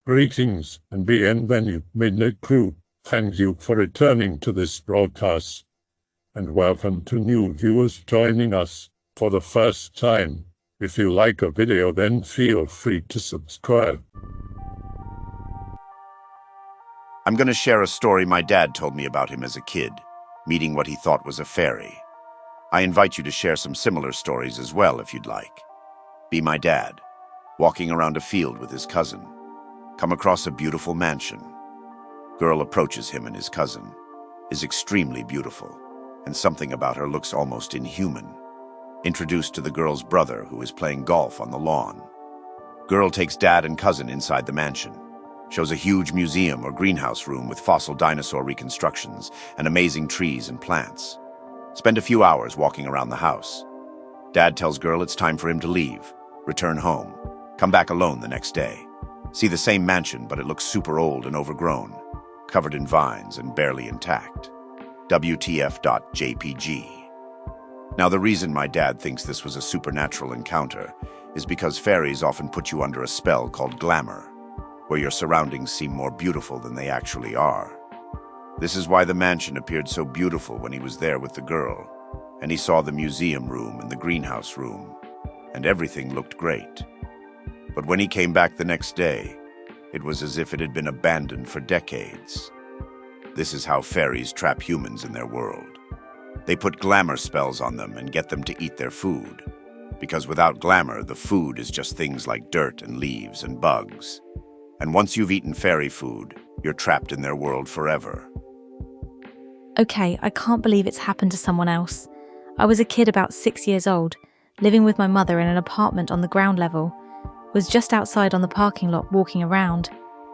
Greetings and bienvenue, Midnight Crew. Thank you for returning to this broadcast, and welcome to new viewers joining us for the first time. If you like a video, then feel free to subscribe. I'm going to share a story my dad told me about him as a kid, meeting what he thought was a fairy. I invite you to share some similar stories as well if you'd like. Be my dad, walking around a field with his cousin. Come across a beautiful mansion. Girl approaches him, and his cousin is extremely beautiful, and something about her looks almost inhuman. Introduced to the girl's brother, who is playing golf on the lawn. Girl takes dad and cousin inside the mansion. Shows a huge museum or greenhouse room with fossil dinosaur reconstructions and amazing trees and plants. Spend a few hours walking around the house. Dad tells girl it's time for him to leave, return home, come back alone the next day. See the same mansion, but it looks super old and overgrown, covered in vines and barely intact. WTF.jpg. Now, the reason my dad thinks this was a supernatural encounter is because fairies often put you under a spell called glamour, where your surroundings seem more beautiful than they actually are. This is why the mansion appeared so beautiful when he was there with the girl, and he saw the museum room and the greenhouse room, and everything looked great. But when he came back the next day, it was as if it had been abandoned for decades. This is how fairies trap humans in their world. They put glamour spells on them and get them to eat their food, because without glamour, the food is just things like dirt and leaves and bugs. And once you've eaten fairy food, you're trapped in their world forever. Okay, I can't believe it's happened to someone else. I was a kid about 6 years old, living with my mother in an apartment on the ground level. Was just outside on the parking lot walking around,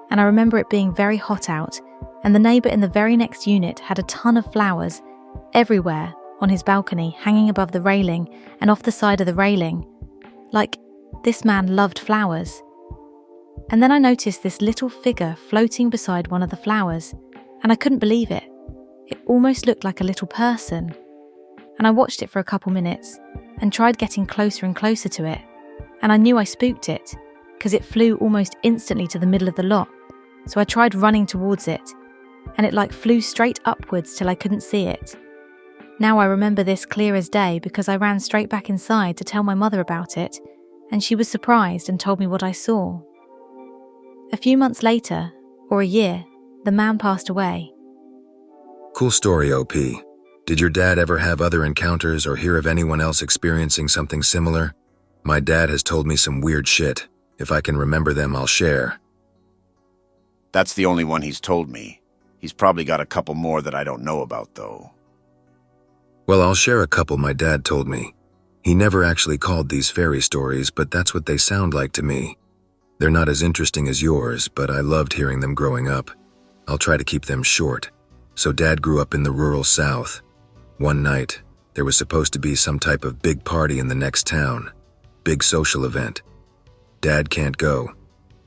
and I remember it being very hot out, and the neighbour in the very next unit had a ton of flowers everywhere on his balcony, hanging above the railing and off the side of the railing. Like, this man loved flowers. And then I noticed this little figure floating beside one of the flowers, and I couldn't believe it. It almost looked like a little person. And I watched it for a couple minutes and tried getting closer and closer to it. And I knew I spooked it, because it flew almost instantly to the middle of the lot. So I tried running towards it, and it flew straight upwards till I couldn't see it. Now I remember this clear as day because I ran straight back inside to tell my mother about it, and she was surprised and told me what I saw. A few months later, or a year, the man passed away. Cool story, OP. Did your dad ever have other encounters or hear of anyone else experiencing something similar? My dad has told me some weird shit. If I can remember them, I'll share. That's the only one he's told me. He's probably got a couple more that I don't know about, though. Well, I'll share a couple my dad told me. He never actually called these fairy stories, but that's what they sound like to me. They're not as interesting as yours, but I loved hearing them growing up. I'll try to keep them short. So Dad grew up in the rural South. One night, there was supposed to be some type of big party in the next town. Big social event. Dad can't go.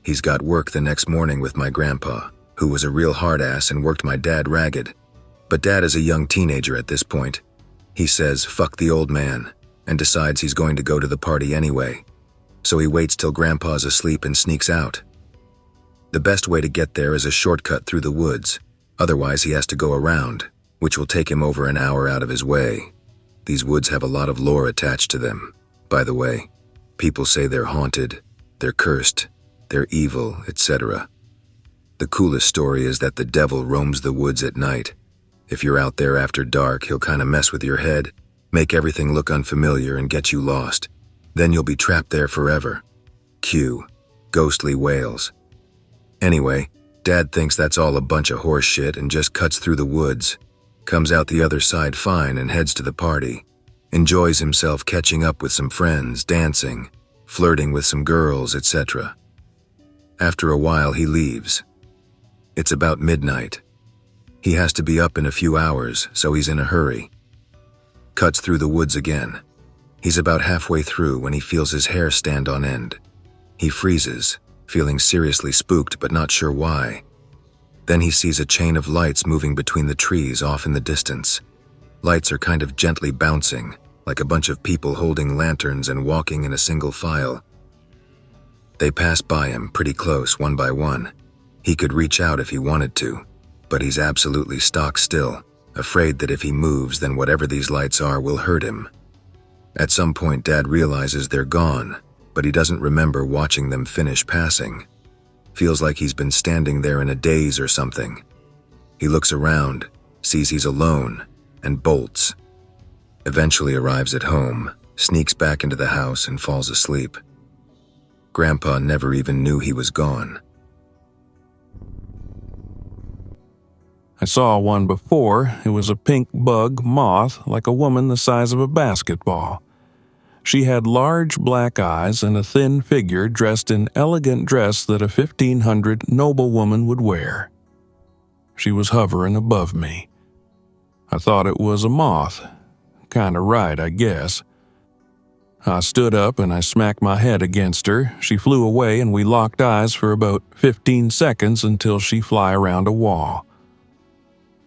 He's got work the next morning with my grandpa, who was a real hard-ass and worked my dad ragged. But Dad is a young teenager at this point. He says, fuck the old man, and decides he's going to go to the party anyway. So he waits till Grandpa's asleep and sneaks out. The best way to get there is a shortcut through the woods. Otherwise, he has to go around, which will take him over an hour out of his way. These woods have a lot of lore attached to them, by the way. People say they're haunted, they're cursed, they're evil, etc. The coolest story is that the devil roams the woods at night. If you're out there after dark, he'll kinda mess with your head, make everything look unfamiliar and get you lost. Then you'll be trapped there forever. Cue ghostly wails. Anyway, Dad thinks that's all a bunch of horse shit and just cuts through the woods, comes out the other side fine and heads to the party. Enjoys himself catching up with some friends, dancing, flirting with some girls, etc. After a while, he leaves. It's about midnight. He has to be up in a few hours, so he's in a hurry. Cuts through the woods again. He's about halfway through when he feels his hair stand on end. He freezes, feeling seriously spooked but not sure why. Then he sees a chain of lights moving between the trees off in the distance. Lights are kind of gently bouncing, like a bunch of people holding lanterns and walking in a single file. They passed by him pretty close, one by one. He could reach out if he wanted to, but he's absolutely stock still, afraid that if he moves, then whatever these lights are will hurt him. At some point, Dad realizes they're gone, but he doesn't remember watching them finish passing. Feels like he's been standing there in a daze or something. He looks around, sees he's alone, and bolts. Eventually arrives at home, sneaks back into the house, and falls asleep. Grandpa never even knew he was gone. I saw one before. It was a pink bug moth, like a woman the size of a basketball. She had large black eyes and a thin figure dressed in elegant dress that a 1500 noblewoman would wear. She was hovering above me. I thought it was a moth. Kinda right, I guess. I stood up and I smacked my head against her. She flew away and we locked eyes for about 15 seconds until she fly around a wall.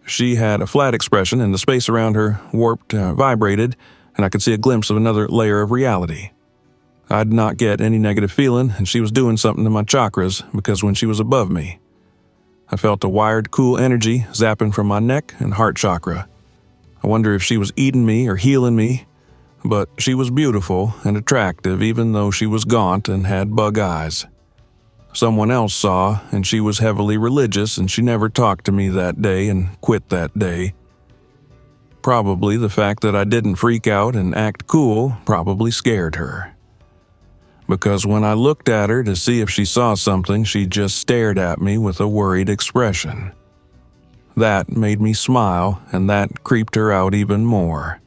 She had a flat expression and the space around her warped, vibrated, and I could see a glimpse of another layer of reality. I did not get any negative feeling, and she was doing something to my chakras because when she was above me, I felt a wired, cool energy zapping from my neck and heart chakra. I wonder if she was eating me or healing me, but she was beautiful and attractive even though she was gaunt and had bug eyes. Someone else saw, and she was heavily religious, and she never talked to me that day and quit that day. Probably the fact that I didn't freak out and act cool probably scared her. Because when I looked at her to see if she saw something, she just stared at me with a worried expression. That made me smile, and that creeped her out even more.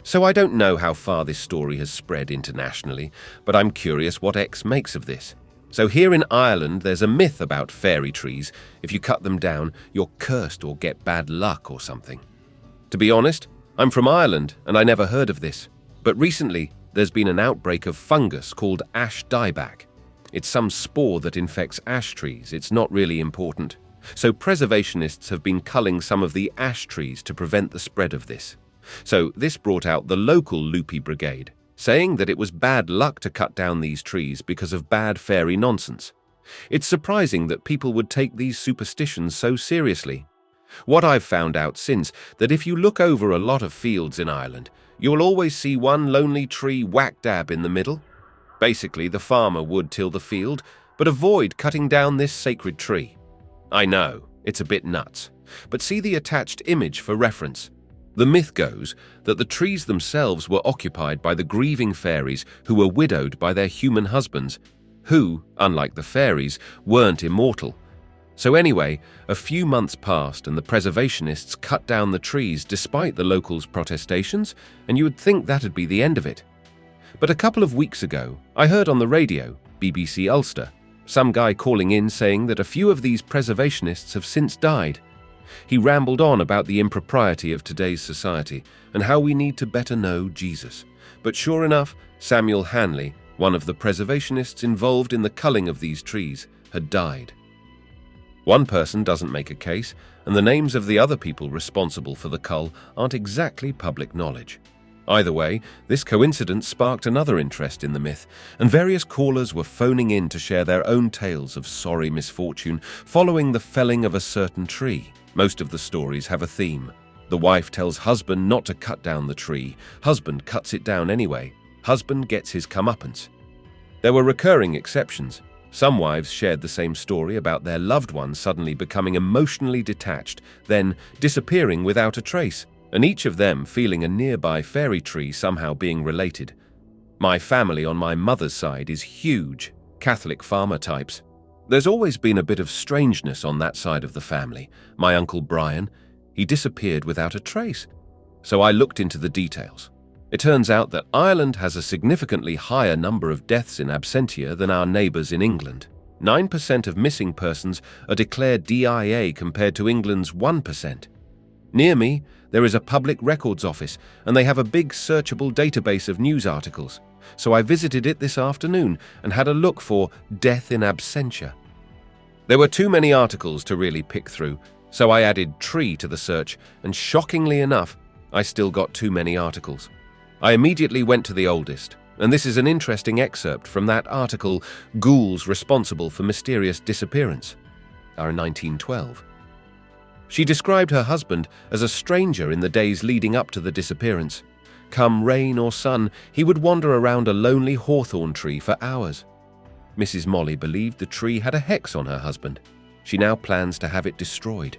So I don't know how far this story has spread internationally, but I'm curious what X makes of this. So here in Ireland, there's a myth about fairy trees. If you cut them down, you're cursed or get bad luck or something. To be honest, I'm from Ireland and I never heard of this. But recently, there's been an outbreak of fungus called ash dieback. It's some spore that infects ash trees. It's not really important. So preservationists have been culling some of the ash trees to prevent the spread of this. So this brought out the local loopy brigade, saying that it was bad luck to cut down these trees because of bad fairy nonsense. It's surprising that people would take these superstitions so seriously. What I've found out since, that if you look over a lot of fields in Ireland, you'll always see one lonely tree whack dab in the middle. Basically, the farmer would till the field, but avoid cutting down this sacred tree. I know, it's a bit nuts, but see the attached image for reference. The myth goes that the trees themselves were occupied by the grieving fairies who were widowed by their human husbands, who, unlike the fairies, weren't immortal. So anyway, a few months passed and the preservationists cut down the trees despite the locals' protestations, and you would think that'd be the end of it. But a couple of weeks ago, I heard on the radio, BBC Ulster, some guy calling in saying that a few of these preservationists have since died. He rambled on about the impropriety of today's society and how we need to better know Jesus. But sure enough, Samuel Hanley, one of the preservationists involved in the culling of these trees, had died. One person doesn't make a case, and the names of the other people responsible for the cull aren't exactly public knowledge. Either way, this coincidence sparked another interest in the myth, and various callers were phoning in to share their own tales of sorry misfortune following the felling of a certain tree. Most of the stories have a theme. The wife tells husband not to cut down the tree. Husband cuts it down anyway. Husband gets his comeuppance. There were recurring exceptions. Some wives shared the same story about their loved one suddenly becoming emotionally detached, then disappearing without a trace, and each of them feeling a nearby fairy tree somehow being related. My family on my mother's side is huge, Catholic farmer types. There's always been a bit of strangeness on that side of the family. My Uncle Brian, he disappeared without a trace. So I looked into the details. It turns out that Ireland has a significantly higher number of deaths in absentia than our neighbours in England. 9% of missing persons are declared DIA compared to England's 1%. Near me, there is a public records office, and they have a big searchable database of news articles. So I visited it this afternoon and had a look for death in absentia. There were too many articles to really pick through, so I added tree to the search, and shockingly enough, I still got too many articles. I immediately went to the oldest, And this is an interesting excerpt from that article, Ghouls Responsible for Mysterious Disappearance, our 1912. She described her husband as a stranger in the days leading up to the disappearance. Come rain or sun, he would wander around a lonely hawthorn tree for hours. Mrs. Molly believed the tree had a hex on her husband. She now plans to have it destroyed.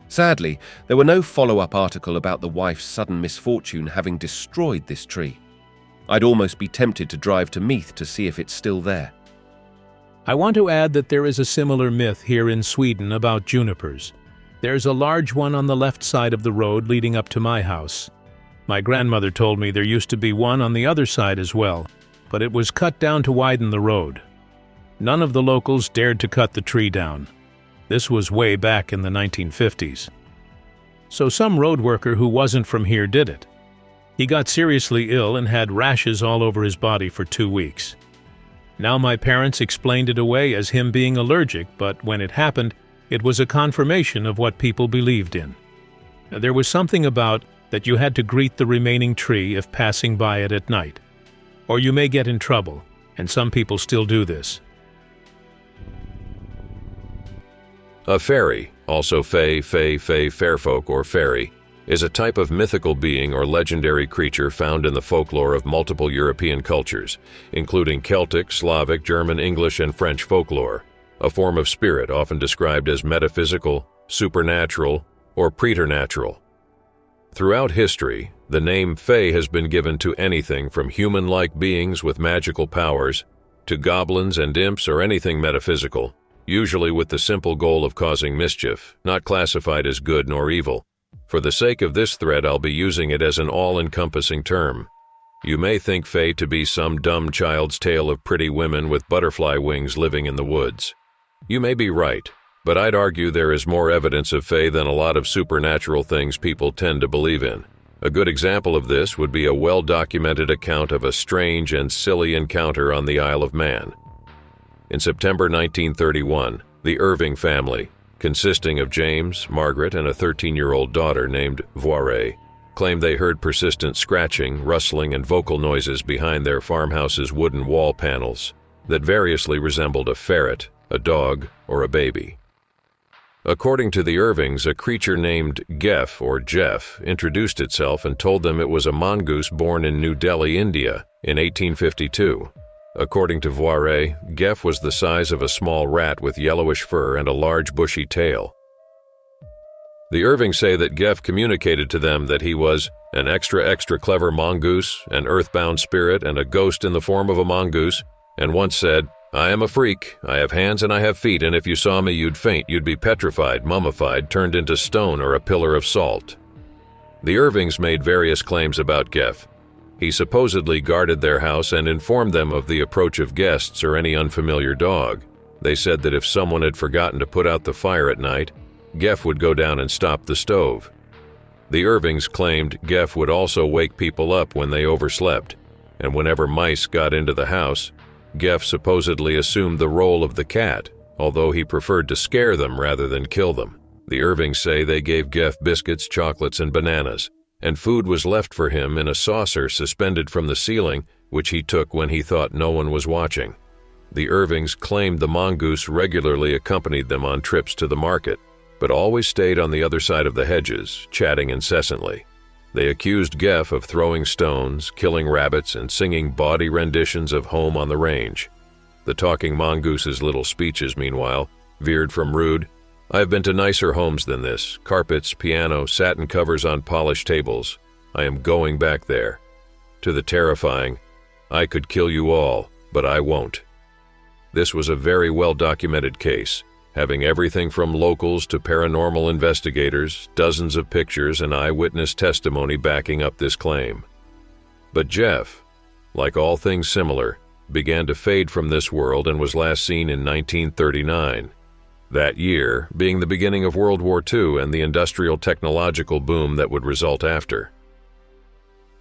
Sadly, there were no follow-up article about the wife's sudden misfortune having destroyed this tree. I'd almost be tempted to drive to Meath to see if it's still there. I want to add that there is a similar myth here in Sweden about junipers. There's a large one on the left side of the road leading up to my house. My grandmother told me there used to be one on the other side as well, but it was cut down to widen the road. None of the locals dared to cut the tree down. This was way back in the 1950s. So some road worker who wasn't from here did it. He got seriously ill and had rashes all over his body for 2 weeks. Now my parents explained it away as him being allergic, but when it happened, it was a confirmation of what people believed in. There was something about that you had to greet the remaining tree if passing by it at night. Or you may get in trouble, and some people still do this. A fairy, also fae, fairfolk, or fairy, is a type of mythical being or legendary creature found in the folklore of multiple European cultures, including Celtic, Slavic, German, English, and French folklore, a form of spirit often described as metaphysical, supernatural, or preternatural. Throughout history, the name Fae has been given to anything from human-like beings with magical powers to goblins and imps or anything metaphysical, usually with the simple goal of causing mischief, not classified as good nor evil. For the sake of this thread, I'll be using it as an all-encompassing term. You may think Fae to be some dumb child's tale of pretty women with butterfly wings living in the woods. You may be right, but I'd argue there is more evidence of Fae than a lot of supernatural things people tend to believe in. A good example of this would be a well-documented account of a strange and silly encounter on the Isle of Man. In September 1931, the Irving family, consisting of James, Margaret, and a 13-year-old daughter named Voiré, claimed they heard persistent scratching, rustling, and vocal noises behind their farmhouse's wooden wall panels that variously resembled a ferret, a dog, or a baby. According to the Irvings, a creature named Geff or Jeff introduced itself and told them it was a mongoose born in New Delhi, India, in 1852. According to Voiré, Geff was the size of a small rat with yellowish fur and a large bushy tail. The Irvings say that Geff communicated to them that he was an extra clever mongoose, an earthbound spirit, and a ghost in the form of a mongoose, and once said, "I am a freak, I have hands and I have feet, and if you saw me you'd faint, you'd be petrified, mummified, turned into stone or a pillar of salt." The Irvings made various claims about Geff. He supposedly guarded their house and informed them of the approach of guests or any unfamiliar dog. They said that if someone had forgotten to put out the fire at night, Geff would go down and stop the stove. The Irvings claimed Geff would also wake people up when they overslept, and whenever mice got into the house, Geff supposedly assumed the role of the cat, although he preferred to scare them rather than kill them. The Irvings say they gave Geff biscuits, chocolates, and bananas, and food was left for him in a saucer suspended from the ceiling, which he took when he thought no one was watching. The Irvings claimed the mongoose regularly accompanied them on trips to the market, but always stayed on the other side of the hedges, chatting incessantly. They accused Geff of throwing stones, killing rabbits, and singing bawdy renditions of Home on the Range. The talking mongoose's little speeches, meanwhile, veered from rude, "I have been to nicer homes than this, carpets, piano, satin covers on polished tables. I am going back there," to the terrifying, "I could kill you all, but I won't." This was a very well-documented case, having everything from locals to paranormal investigators, dozens of pictures and eyewitness testimony backing up this claim. But Geff, like all things similar, began to fade from this world and was last seen in 1939. That year being the beginning of World War II and the industrial technological boom that would result after.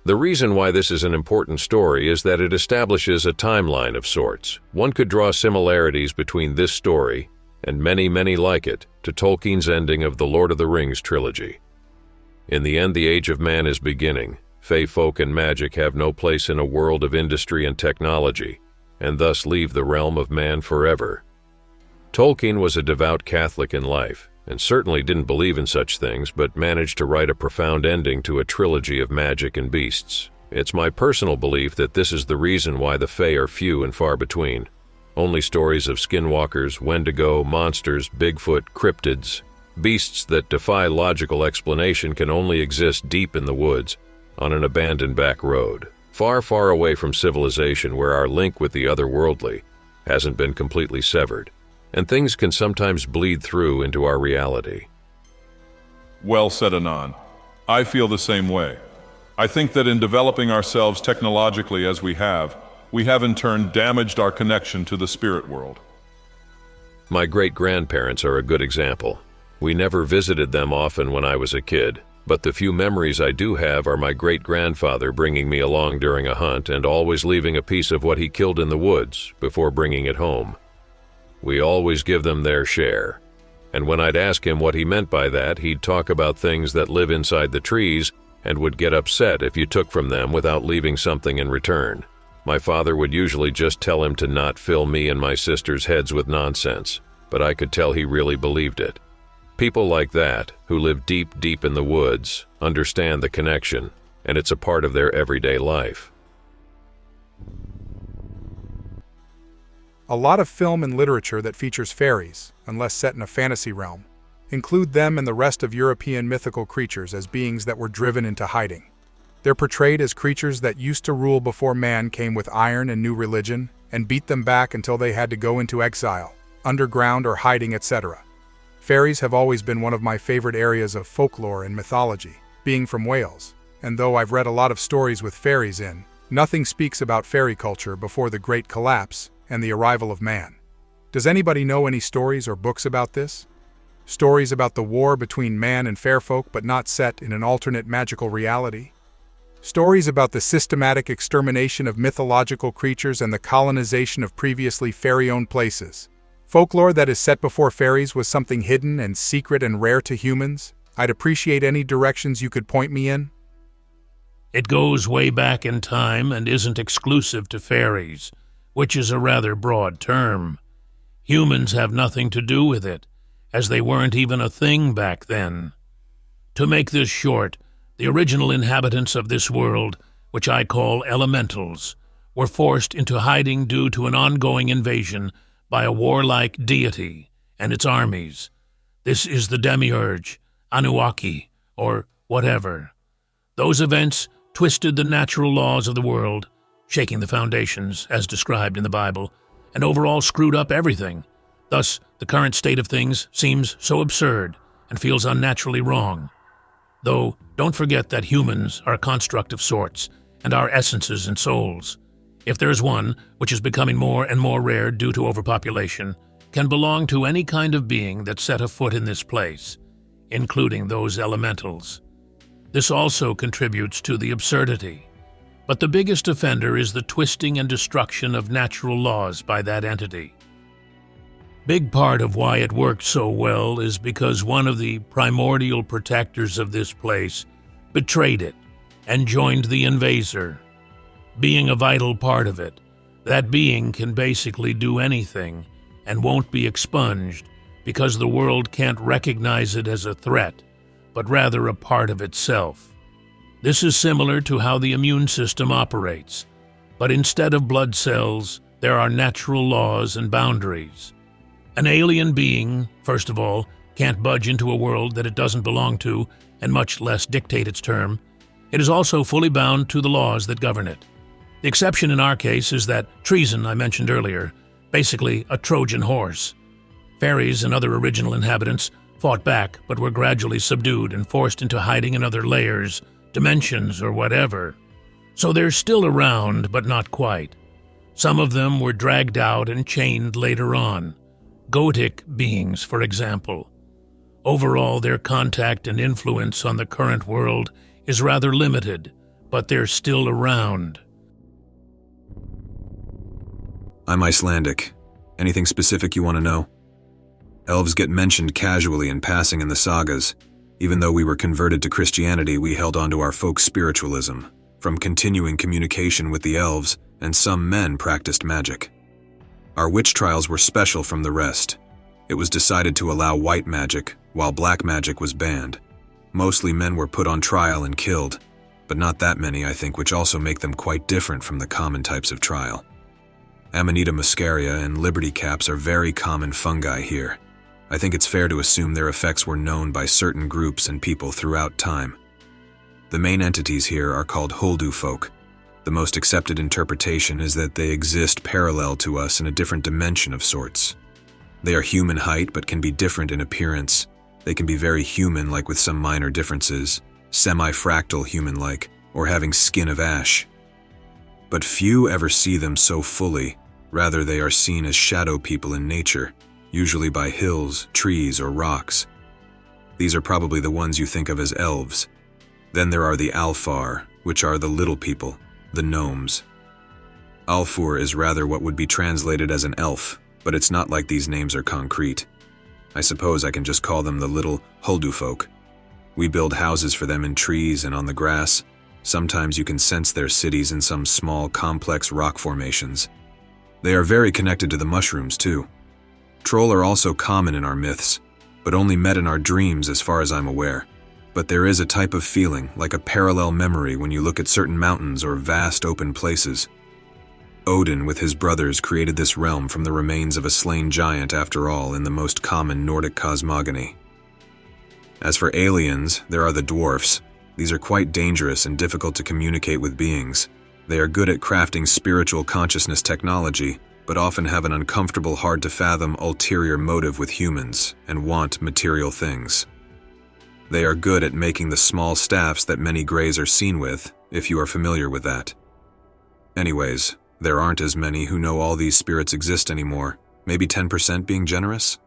The reason why this is an important story is that it establishes a timeline of sorts. One could draw similarities between this story and many like it to Tolkien's ending of the Lord of the Rings trilogy. In the end, the Age of Man is beginning, Fae folk and magic have no place in a world of industry and technology, and thus leave the realm of man forever. Tolkien was a devout Catholic in life, and certainly didn't believe in such things, but managed to write a profound ending to a trilogy of magic and beasts. It's my personal belief that this is the reason why the Fae are few and far between. Only stories of skinwalkers, Wendigo, monsters, Bigfoot, cryptids, beasts that defy logical explanation can only exist deep in the woods, on an abandoned back road, far, far away from civilization where our link with the otherworldly hasn't been completely severed, and things can sometimes bleed through into our reality. Well said, Anon. I feel the same way. I think that in developing ourselves technologically as we have in turn damaged our connection to the spirit world. My great-grandparents are a good example. We never visited them often when I was a kid, but the few memories I do have are my great-grandfather bringing me along during a hunt and always leaving a piece of what he killed in the woods before bringing it home. We always give them their share, and when I'd ask him what he meant by that, he'd talk about things that live inside the trees and would get upset if you took from them without leaving something in return. My father would usually just tell him to not fill me and my sister's heads with nonsense, but I could tell he really believed it. People like that, who live deep, deep in the woods, understand the connection, and it's a part of their everyday life. A lot of film and literature that features fairies, unless set in a fantasy realm, include them and the rest of European mythical creatures as beings that were driven into hiding. They're portrayed as creatures that used to rule before man came with iron and new religion, and beat them back until they had to go into exile, underground or hiding, etc. Fairies have always been one of my favorite areas of folklore and mythology, being from Wales, and though I've read a lot of stories with fairies in, nothing speaks about fairy culture before the Great Collapse and the arrival of man. Does anybody know any stories or books about this? Stories about the war between man and fairfolk but not set in an alternate magical reality? Stories about the systematic extermination of mythological creatures and the colonization of previously fairy-owned places. Folklore that is set before fairies was something hidden and secret and rare to humans. I'd appreciate any directions you could point me in. It goes way back in time and isn't exclusive to fairies, which is a rather broad term. Humans have nothing to do with it, as they weren't even a thing back then. To make this short, the original inhabitants of this world, which I call elementals, were forced into hiding due to an ongoing invasion by a warlike deity and its armies. This is the demiurge, Anunnaki, or whatever. Those events twisted the natural laws of the world, shaking the foundations, as described in the Bible, and overall screwed up everything. Thus, the current state of things seems so absurd and feels unnaturally wrong. Though, don't forget that humans are a construct of sorts, and are essences and souls. If there's one, which is becoming more and more rare due to overpopulation, can belong to any kind of being that set a foot in this place, including those elementals. This also contributes to the absurdity. But the biggest offender is the twisting and destruction of natural laws by that entity. Big part of why it worked so well is because one of the primordial protectors of this place betrayed it and joined the invaser. Being a vital part of it, that being can basically do anything and won't be expunged because the world can't recognize it as a threat, but rather a part of itself. This is similar to how the immune system operates, but instead of blood cells, there are natural laws and boundaries. An alien being, first of all, can't budge into a world that it doesn't belong to, and much less dictate its term. It is also fully bound to the laws that govern it. The exception in our case is that treason I mentioned earlier, basically a Trojan horse. Fairies and other original inhabitants fought back but were gradually subdued and forced into hiding in other layers, dimensions, or whatever. So they're still around, but not quite. Some of them were dragged out and chained later on. Gotic beings, for example. Overall, their contact and influence on the current world is rather limited, but they're still around. I'm Icelandic. Anything specific you want to know? Elves get mentioned casually in passing in the sagas, Even though we were converted to Christianity, we held on to our folk spiritualism, from continuing communication with the elves, and some men practiced magic. Our witch trials were special from the rest. It was decided to allow white magic, while black magic was banned. Mostly men were put on trial and killed, but not that many, I think, which also make them quite different from the common types of trial. Amanita muscaria and liberty caps are very common fungi here. I think it's fair to assume their effects were known by certain groups and people throughout time. The main entities here are called Holdu folk. The most accepted interpretation is that they exist parallel to us in a different dimension of sorts. They are human height but can be different in appearance. They can be very human, like with some minor differences, semi-fractal human-like, or having skin of ash. But few ever see them so fully. Rather, they are seen as shadow people in nature, usually by hills, trees, or rocks. These are probably the ones you think of as elves. Then there are the Alfar, which are the little people, the gnomes. Alfur is rather what would be translated as an elf, but it's not like these names are concrete. I suppose I can just call them the little Holdu folk. We build houses for them in trees and on the grass. Sometimes you can sense their cities in some small, complex rock formations. They are very connected to the mushrooms, too. Troll are also common in our myths, but only met in our dreams as far as I'm aware. But there is a type of feeling, like a parallel memory when you look at certain mountains or vast open places. Odin with his brothers created this realm from the remains of a slain giant, after all, in the most common Nordic cosmogony. As for aliens, there are the dwarfs. These are quite dangerous and difficult to communicate with beings. They are good at crafting spiritual consciousness technology, but often have an uncomfortable, hard-to-fathom ulterior motive with humans and want material things. They are good at making the small staffs that many greys are seen with, if you are familiar with that. Anyways, there aren't as many who know all these spirits exist anymore, maybe 10% being generous?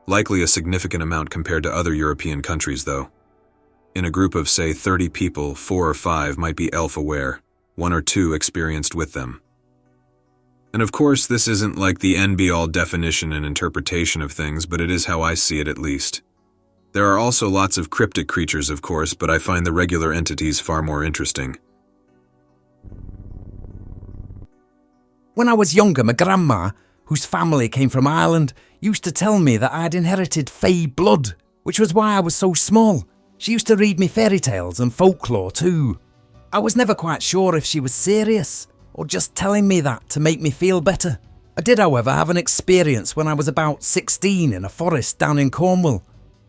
Likely a significant amount compared to other European countries, though. In a group of, say, 30 people, 4 or 5 might be elf-aware, 1 or 2 experienced with them. And of course, this isn't like the end-be-all definition and interpretation of things, but it is how I see it at least. There are also lots of cryptic creatures, of course, but I find the regular entities far more interesting. When I was younger, my grandma, whose family came from Ireland, used to tell me that I'd inherited Faeblood, which was why I was so small. She used to read me fairy tales and folklore too. I was never quite sure if she was serious, or just telling me that to make me feel better. I did, however, have an experience when I was about 16 in a forest down in Cornwall.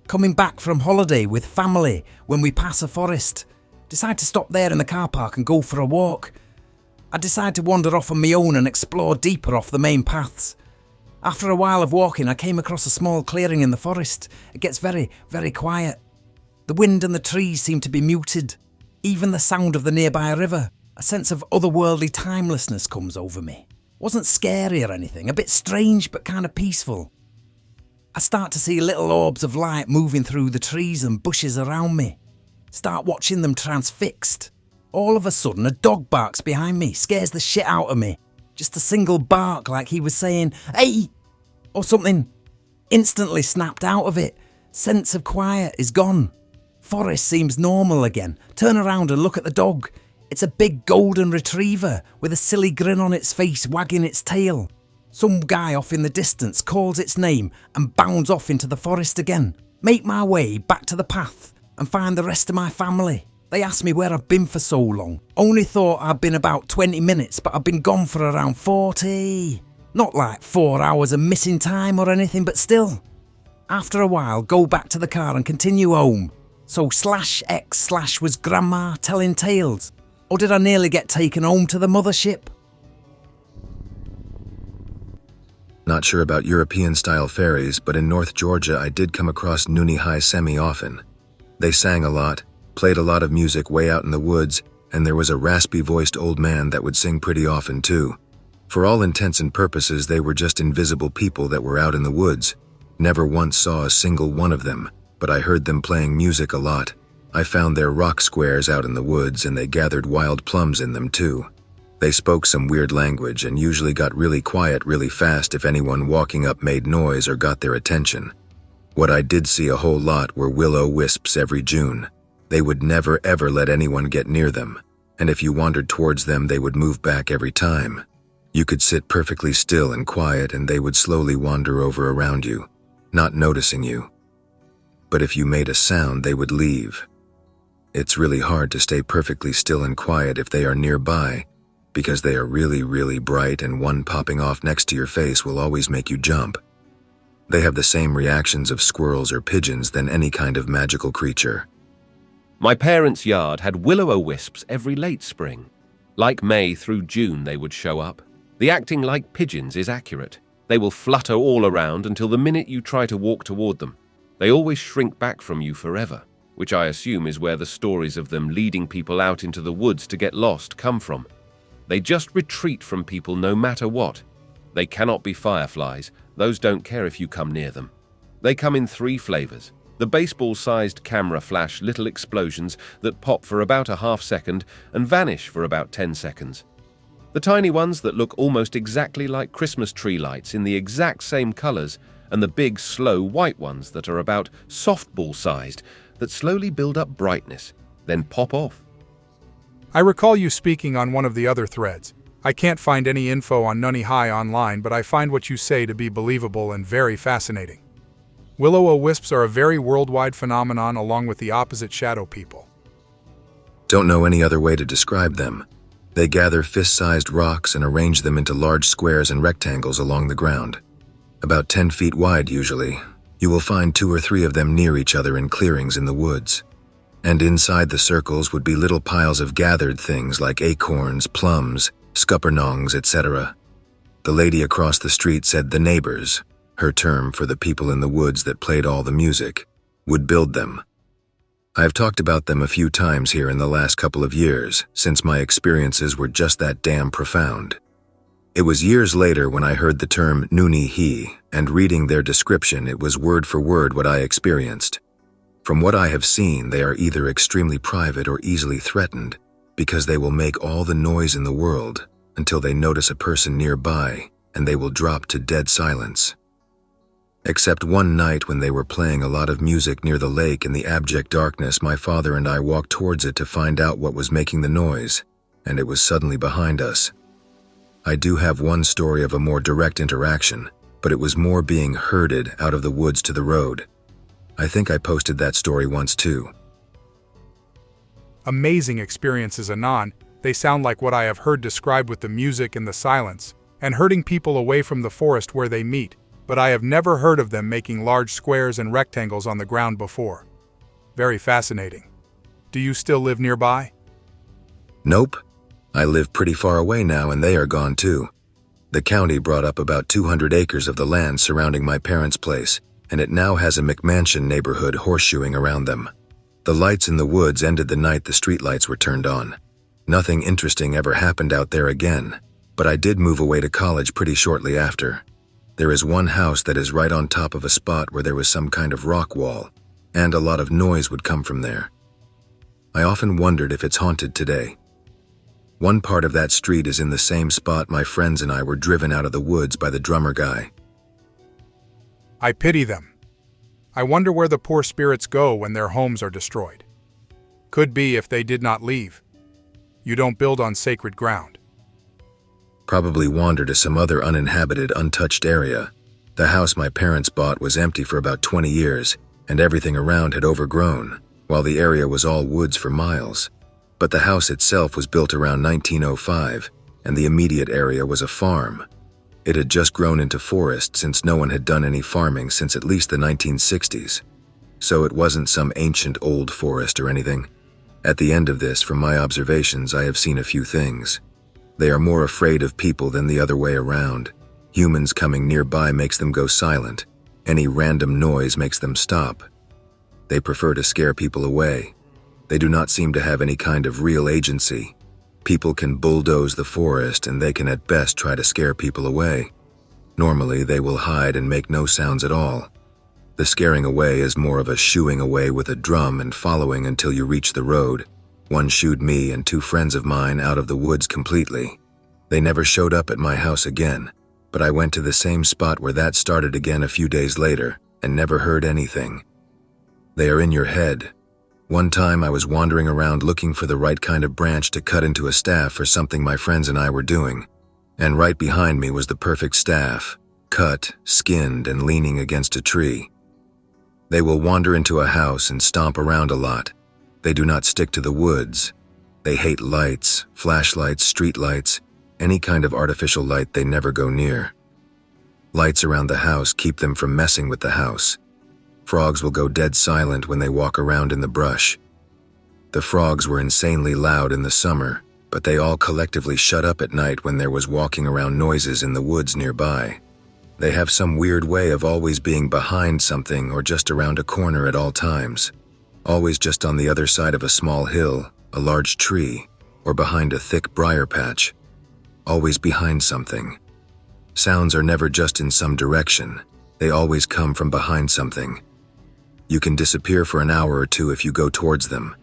Coming back from holiday with family, when we pass a forest, decide to stop there in the car park and go for a walk. I decide to wander off on my own and explore deeper off the main paths. After a while of walking, I came across a small clearing in the forest. It gets very, very quiet. The wind and the trees seem to be muted. Even the sound of the nearby river. A sense of otherworldly timelessness comes over me. Wasn't scary or anything, a bit strange but kind of peaceful. I start to see little orbs of light moving through the trees and bushes around me. Start watching them transfixed. All of a sudden, a dog barks behind me, scares the shit out of me. Just a single bark like he was saying, "Hey!" or something. Instantly snapped out of it. Sense of quiet is gone. Forest seems normal again. Turn around and look at the dog. It's a big golden retriever with a silly grin on its face, wagging its tail. Some guy off in the distance calls its name and bounds off into the forest again. Make my way back to the path and find the rest of my family. They ask me where I've been for so long. Only thought I'd been about 20 minutes, but I've been gone for around 40. Not like 4 hours of missing time or anything, but still. After a while, go back to the car and continue home. So /X/ was grandma telling tales? Or did I nearly get taken home to the mothership? Not sure about European-style fairies, but in North Georgia I did come across Nunni Hi semi-often. They sang a lot, played a lot of music way out in the woods, and there was a raspy-voiced old man that would sing pretty often too. For all intents and purposes, they were just invisible people that were out in the woods. Never once saw a single one of them, but I heard them playing music a lot. I found their rock squares out in the woods, and they gathered wild plums in them too. They spoke some weird language and usually got really quiet really fast if anyone walking up made noise or got their attention. What I did see a whole lot were will-o'-wisps every June. They would never ever let anyone get near them, and if you wandered towards them they would move back every time. You could sit perfectly still and quiet and they would slowly wander over around you, not noticing you. But if you made a sound, they would leave. It's really hard to stay perfectly still and quiet if they are nearby, because they are really, really bright and one popping off next to your face will always make you jump. They have the same reactions of squirrels or pigeons than any kind of magical creature. My parents' yard had will-o'-wisps every late spring. Like May through June they would show up. The acting like pigeons is accurate. They will flutter all around until the minute you try to walk toward them. They always shrink back from you forever, which I assume is where the stories of them leading people out into the woods to get lost come from. They just retreat from people no matter what. They cannot be fireflies. Those don't care if you come near them. They come in 3 flavors. The baseball-sized camera flash little explosions that pop for about a half second and vanish for about 10 seconds. The tiny ones that look almost exactly like Christmas tree lights in the exact same colors, and the big, slow white ones that are about softball-sized that slowly build up brightness, then pop off. I recall you speaking on one of the other threads. I can't find any info on Nunni Hi online, but I find what you say to be believable and very fascinating. Will-o'-wisps are a very worldwide phenomenon along with the opposite shadow people. Don't know any other way to describe them. They gather fist-sized rocks and arrange them into large squares and rectangles along the ground. About 10 feet wide usually. You will find 2 or 3 of them near each other in clearings in the woods. And inside the circles would be little piles of gathered things like acorns, plums, scuppernongs, etc. The lady across the street said the neighbors, her term for the people in the woods that played all the music, would build them. I've talked about them a few times here in the last couple of years, since my experiences were just that damn profound. It was years later when I heard the term Nunni Hi, and reading their description it was word for word what I experienced. From what I have seen, they are either extremely private or easily threatened, because they will make all the noise in the world until they notice a person nearby, and they will drop to dead silence. Except one night when they were playing a lot of music near the lake in the abject darkness, my father and I walked towards it to find out what was making the noise, and it was suddenly behind us. I do have one story of a more direct interaction, but it was more being herded out of the woods to the road. I think I posted that story once too. Amazing experiences, Anon. They sound like what I have heard described with the music and the silence, and herding people away from the forest where they meet, but I have never heard of them making large squares and rectangles on the ground before. Very fascinating. Do you still live nearby? Nope. I live pretty far away now and they are gone too. The county brought up about 200 acres of the land surrounding my parents' place, and it now has a McMansion neighborhood horseshoeing around them. The lights in the woods ended the night the streetlights were turned on. Nothing interesting ever happened out there again, but I did move away to college pretty shortly after. There is one house that is right on top of a spot where there was some kind of rock wall, and a lot of noise would come from there. I often wondered if it's haunted today. One part of that street is in the same spot my friends and I were driven out of the woods by the drummer guy. I pity them. I wonder where the poor spirits go when their homes are destroyed. Could be if they did not leave. You don't build on sacred ground. Probably wander to some other uninhabited, untouched area. The house my parents bought was empty for about 20 years, and everything around had overgrown, while the area was all woods for miles. But the house itself was built around 1905, and the immediate area was a farm. It had just grown into forest since no one had done any farming since at least the 1960s. So it wasn't some ancient old forest or anything. At the end of this, from my observations, I have seen a few things. They are more afraid of people than the other way around. Humans coming nearby makes them go silent. Any random noise makes them stop. They prefer to scare people away. They do not seem to have any kind of real agency. People can bulldoze the forest and they can at best try to scare people away. Normally, they will hide and make no sounds at all. The scaring away is more of a shooing away with a drum and following until you reach the road. One shooed me and 2 friends of mine out of the woods completely. They never showed up at my house again, but I went to the same spot where that started again a few days later, and never heard anything. They are in your head. One time I was wandering around looking for the right kind of branch to cut into a staff for something my friends and I were doing, and right behind me was the perfect staff, cut, skinned, and leaning against a tree. They will wander into a house and stomp around a lot. They do not stick to the woods. They hate lights, flashlights, street lights, any kind of artificial light they never go near. Lights around the house keep them from messing with the house. Frogs will go dead silent when they walk around in the brush. The frogs were insanely loud in the summer, but they all collectively shut up at night when there was walking around noises in the woods nearby. They have some weird way of always being behind something or just around a corner at all times. Always just on the other side of a small hill, a large tree, or behind a thick briar patch. Always behind something. Sounds are never just in some direction. They always come from behind something. You can disappear for an hour or two if you go towards them.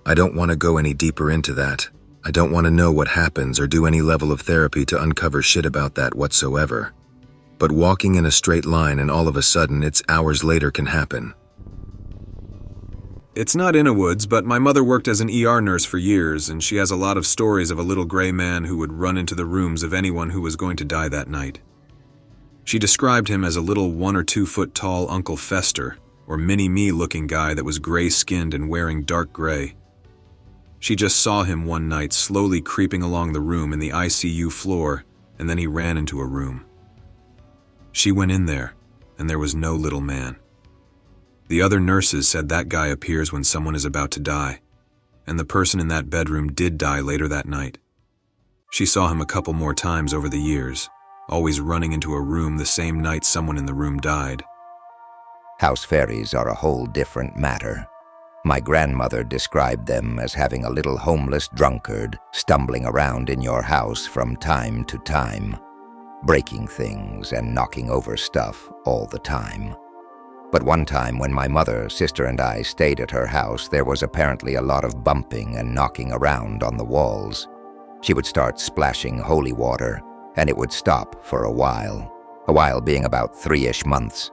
I don't want to go any deeper into that. I don't want to know what happens or do any level of therapy to uncover shit about that whatsoever. But walking in a straight line and all of a sudden it's hours later can happen. It's not in a woods, but my mother worked as an ER nurse for years, and she has a lot of stories of a little gray man who would run into the rooms of anyone who was going to die that night. She described him as a little 1 or 2 foot tall Uncle Fester, or mini-me looking guy that was gray-skinned and wearing dark gray. She just saw him one night slowly creeping along the room in the ICU floor, and then he ran into a room. She went in there, and there was no little man. The other nurses said that guy appears when someone is about to die, and the person in that bedroom did die later that night. She saw him a couple more times over the years, always running into a room the same night someone in the room died. House fairies are a whole different matter. My grandmother described them as having a little homeless drunkard stumbling around in your house from time to time, breaking things and knocking over stuff all the time. But one time when my mother, sister, and I stayed at her house, there was apparently a lot of bumping and knocking around on the walls. She would start splashing holy water, and it would stop for a while being about 3-ish months.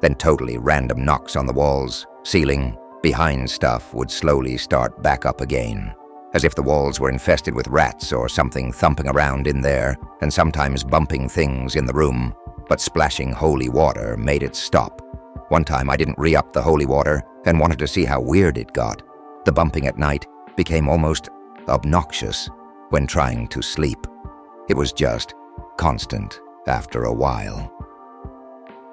Then totally random knocks on the walls, ceiling, behind stuff would slowly start back up again, as if the walls were infested with rats or something thumping around in there, and sometimes bumping things in the room, but splashing holy water made it stop. One time I didn't re-up the holy water and wanted to see how weird it got. The bumping at night became almost obnoxious when trying to sleep. It was just constant after a while.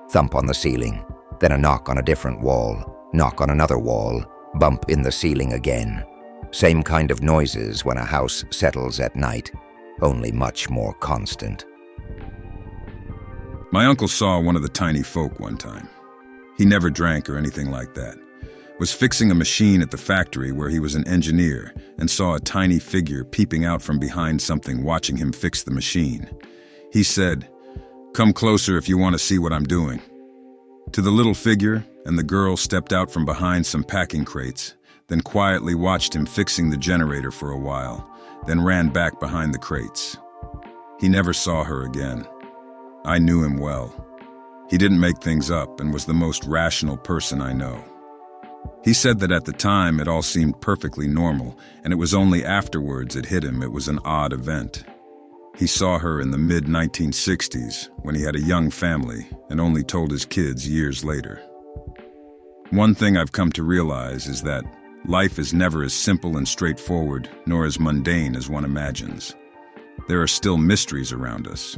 Thump on the ceiling, then a knock on a different wall, knock on another wall, bump in the ceiling again. Same kind of noises when a house settles at night, only much more constant. My uncle saw one of the tiny folk one time. He never drank or anything like that. Was fixing a machine at the factory where he was an engineer and saw a tiny figure peeping out from behind something watching him fix the machine. He said, "Come closer if you want to see what I'm doing." To the little figure, and the girl stepped out from behind some packing crates, then quietly watched him fixing the generator for a while, then ran back behind the crates. He never saw her again. I knew him well. He didn't make things up and was the most rational person I know. He said that at the time it all seemed perfectly normal, and it was only afterwards it hit him it was an odd event. He saw her in the mid-1960s when he had a young family and only told his kids years later. One thing I've come to realize is that life is never as simple and straightforward nor as mundane as one imagines. There are still mysteries around us.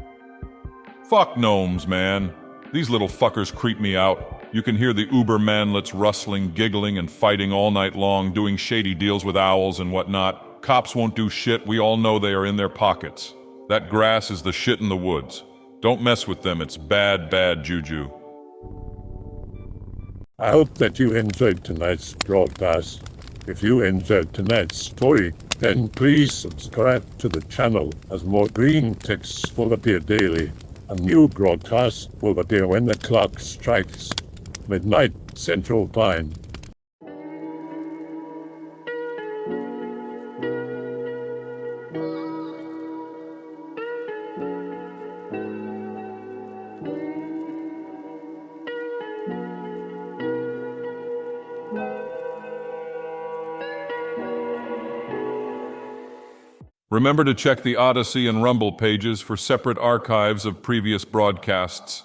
Fuck gnomes, man. These little fuckers creep me out. You can hear the uber-manlets rustling, giggling, and fighting all night long, doing shady deals with owls and whatnot. Cops won't do shit. We all know they are in their pockets. That grass is the shit in the woods. Don't mess with them. It's bad, bad juju. I hope that you enjoyed tonight's broadcast. If you enjoyed tonight's story, then please subscribe to the channel as more Greentexts will appear daily. A new broadcast will appear when the clock strikes midnight Central Time. Remember to check the Odyssey and Rumble pages for separate archives of previous broadcasts.